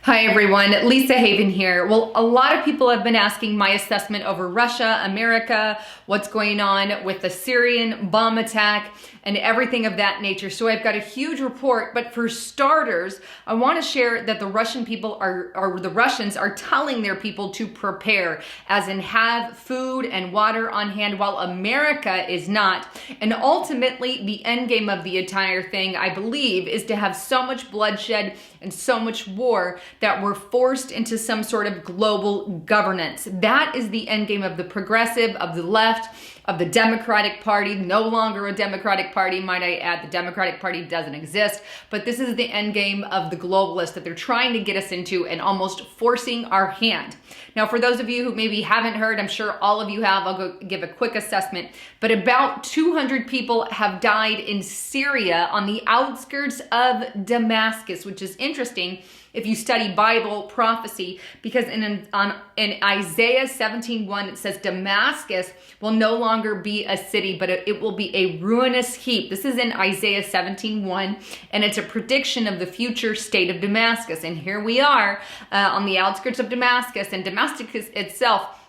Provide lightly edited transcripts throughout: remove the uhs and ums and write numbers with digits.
Hi everyone, Lisa Haven here. Well, a lot of people have been asking my assessment over Russia, America, what's going on with the Syrian bomb attack and everything of that nature. So I've got a huge report, but for starters, I want to share that the Russian people the Russians are telling their people to prepare, as in have food and water on hand, while America is not. And ultimately, the end game of the entire thing, I believe, is to have so much bloodshed and so much war that we're forced into some sort of global governance. That is the end game of the progressive, of the left, of the Democratic Party. No longer a Democratic Party, might I add. The Democratic Party doesn't exist, but this is the end game of the globalists that they're trying to get us into and almost forcing our hand. Now, for those of you who maybe haven't heard, I'm sure all of you have, I'll go give a quick assessment, but about 200 people have died in Syria on the outskirts of Damascus, which is interesting if you study Bible prophecy, because in Isaiah 17:1, it says Damascus will no longer be a city, but it will be a ruinous heap. This is in Isaiah 17:1, and it's a prediction of the future state of Damascus. And here we are on the outskirts of Damascus, and Damascus itself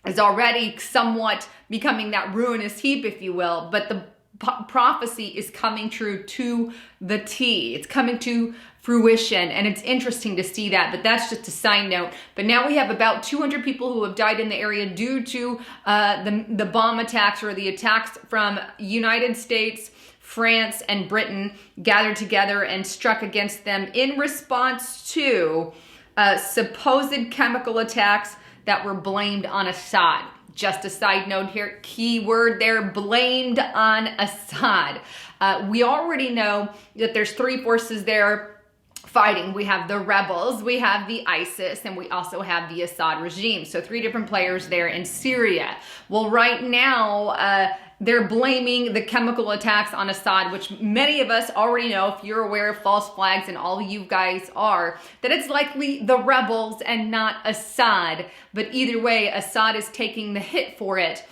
is already somewhat becoming that ruinous heap, if you will, but the prophecy is coming true to the T. It's coming to fruition, and it's interesting to see that, but that's just a side note. But now we have about 200 people who have died in the area due to the bomb attacks, or the attacks from United States, France, and Britain gathered together and struck against them in response to supposed chemical attacks that were blamed on Assad. Just a side note here, key word there, blamed on Assad. We already know that there's three forces there fighting. We have the rebels, we have the ISIS, and we also have the Assad regime. So three different players there in Syria. Well, right now, they're blaming the chemical attacks on Assad, which many of us already know, if you're aware of false flags, and all of you guys are, that it's likely the rebels and not Assad. But either way, Assad is taking the hit for it.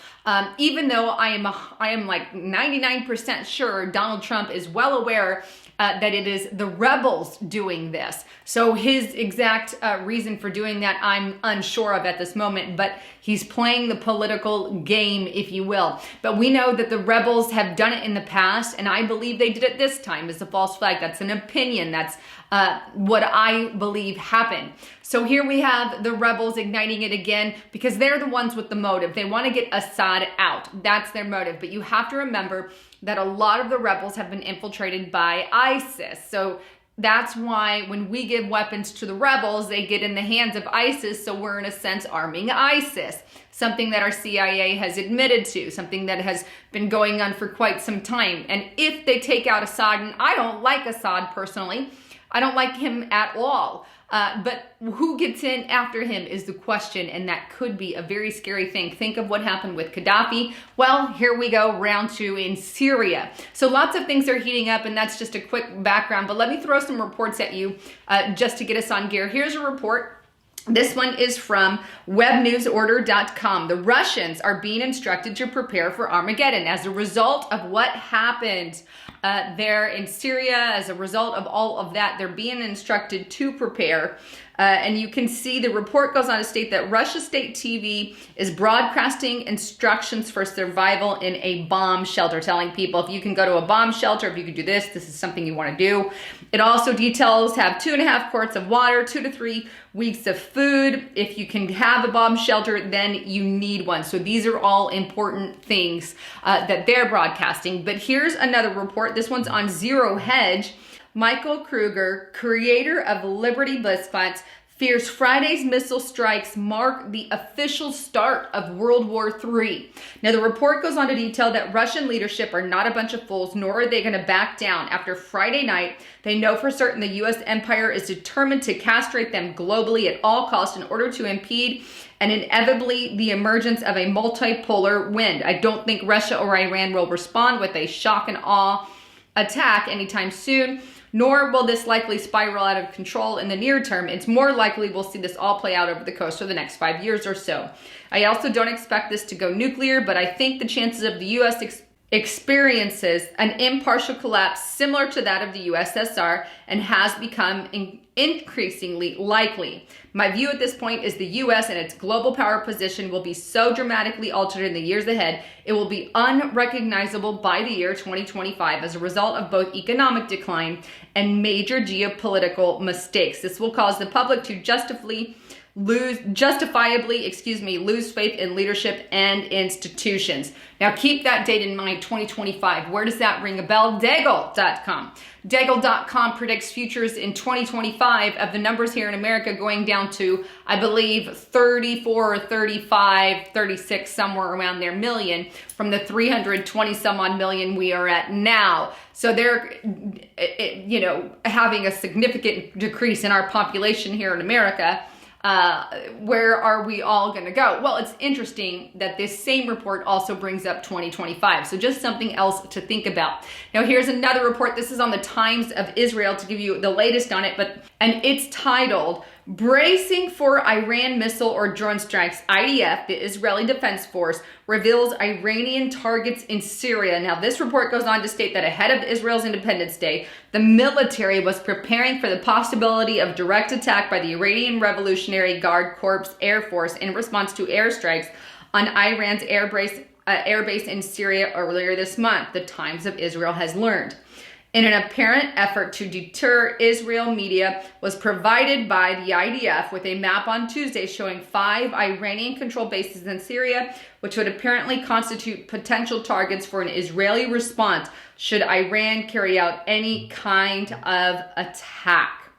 Even though I am like 99% sure Donald Trump is well aware that it is the rebels doing this. So his exact reason for doing that, I'm unsure of at this moment, but he's playing the political game, if you will. But we know that the rebels have done it in the past, and I believe they did it this time as a false flag. That's an opinion. That's what I believe happened. So here we have the rebels igniting it again, because they're the ones with the motive. They want to get Assad out. That's their motive. But you have to remember that a lot of the rebels have been infiltrated by ISIS. So that's why when we give weapons to the rebels, they get in the hands of ISIS. So we're in a sense arming ISIS, something that our CIA has admitted to, something that has been going on for quite some time. And if they take out Assad, and I don't like Assad personally, I don't like him at all. But who gets in after him is the question, and that could be a very scary thing. Think of what happened with Gaddafi. Well, here we go, round two in Syria. So lots of things are heating up, and that's just a quick background. But let me throw some reports at you just to get us on gear. Here's a report. This one is from webnewsorder.com. The Russians are being instructed to prepare for Armageddon as a result of what happened there in Syria. As a result of all of that, they're being instructed to prepare. And you can see the report goes on to state that Russia State TV is broadcasting instructions for survival in a bomb shelter, telling people if you can go to a bomb shelter, if you can do this, this is something you want to do. It also details have 2.5 quarts of water, 2 to 3 weeks of food. If you can have a bomb shelter, then you need one. So these are all important things that they're broadcasting. But here's another report. This one's on Zero Hedge. Michael Kruger, creator of Liberty Blitzbots, fears Friday's missile strikes mark the official start of World War III. Now, the report goes on to detail that Russian leadership are not a bunch of fools, nor are they going to back down. After Friday night, they know for certain the U.S. empire is determined to castrate them globally at all costs in order to impede and inevitably the emergence of a multipolar wind. I don't think Russia or Iran will respond with a shock and awe attack anytime soon, nor will this likely spiral out of control in the near term. It's more likely we'll see this all play out over the course of the next 5 years or so. I also don't expect this to go nuclear, but I think the chances of the U.S. experiences an impartial collapse similar to that of the USSR and has become increasingly likely. My view at this point is the US and its global power position will be so dramatically altered in the years ahead, it will be unrecognizable by the year 2025 as a result of both economic decline and major geopolitical mistakes. This will cause the public to justifiably lose faith in leadership and institutions. Now keep that date in mind, 2025. Where does that ring a bell? Daigle.com. Daigle.com predicts futures in 2025 of the numbers here in America going down to, I believe, 34 or 35, 36, somewhere around there million from the 320 some odd million we are at now. So they're, having a significant decrease in our population here in America. Where are we all going to go? Well, it's interesting that this same report also brings up 2025. So just something else to think about. Now, here's another report. This is on the Times of Israel to give you the latest on it, and it's titled Bracing for Iran Missile or Drone Strikes. IDF, the Israeli Defense Force, reveals Iranian targets in Syria. Now, this report goes on to state that ahead of Israel's Independence Day, the military was preparing for the possibility of direct attack by the Iranian Revolutionary Guard Corps Air Force in response to airstrikes on Iran's air base in Syria earlier this month, the Times of Israel has learned. In an apparent effort to deter Israel, media was provided by the IDF with a map on Tuesday showing 5 Iranian-controlled bases in Syria, which would apparently constitute potential targets for an Israeli response should Iran carry out any kind of attack.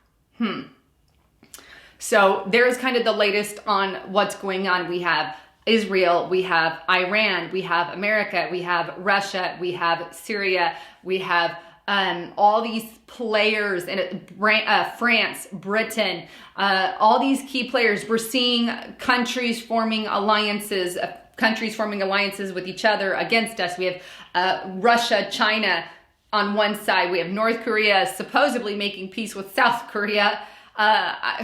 So there's kind of the latest on what's going on. We have Israel, we have Iran, we have America, we have Russia, we have Syria, we have all these players in France, Britain, all these key players. We're seeing countries forming alliances with each other against us. We have Russia, China on one side. We have North Korea supposedly making peace with South Korea.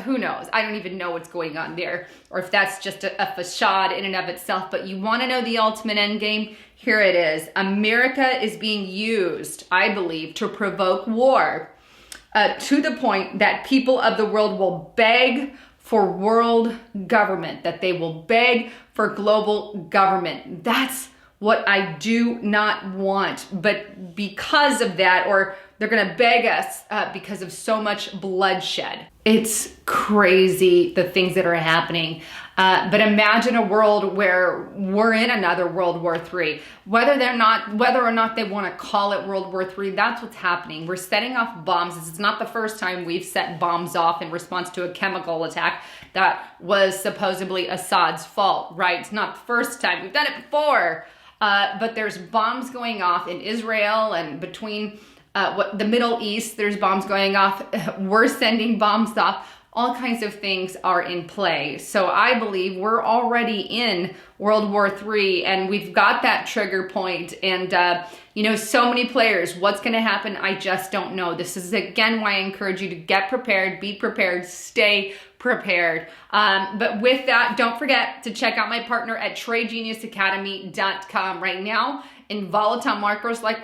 Who knows? I don't even know what's going on there, or if that's just a facade in and of itself. But you want to know the ultimate end game? Here it is. America is being used, I believe, to provoke war to the point that people of the world will beg for world government, that they will beg for global government. That's what I do not want. But because of that, or they're going to beg us because of so much bloodshed. It's crazy, the things that are happening. But imagine a world where we're in another World War III. Whether or not they want to call it World War III, that's what's happening. We're setting off bombs. This is not the first time we've set bombs off in response to a chemical attack that was supposedly Assad's fault, right? It's not the first time. We've done it before. But there's bombs going off in Israel and between the Middle East, there's bombs going off. We're sending bombs off. All kinds of things are in play. So I believe we're already in World War III and we've got that trigger point and, so many players. What's going to happen? I just don't know. This is, again, why I encourage you to get prepared, be prepared, stay prepared. But with that, don't forget to check out my partner at TradeGeniusAcademy.com right now in volatile markets like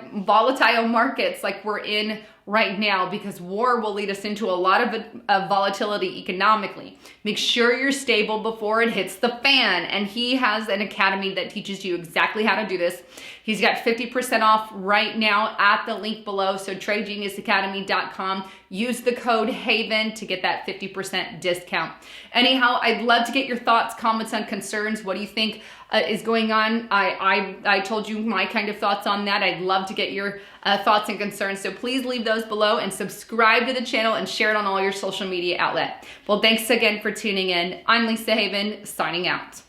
we're in right now, because war will lead us into a lot of volatility economically. Make sure you're stable before it hits the fan. And he has an academy that teaches you exactly how to do this. He's got 50% off right now at the link below. So TradeGeniusAcademy.com. Use the code HAVEN to get that 50% discount. Anyhow, I'd love to get your thoughts, comments, and concerns. What do you think is going on? I told you my kind of thoughts on that. I'd love to get your thoughts and concerns. So please leave those below and subscribe to the channel and share it on all your social media outlets. Well, thanks again for tuning in. I'm Lisa Haven, signing out.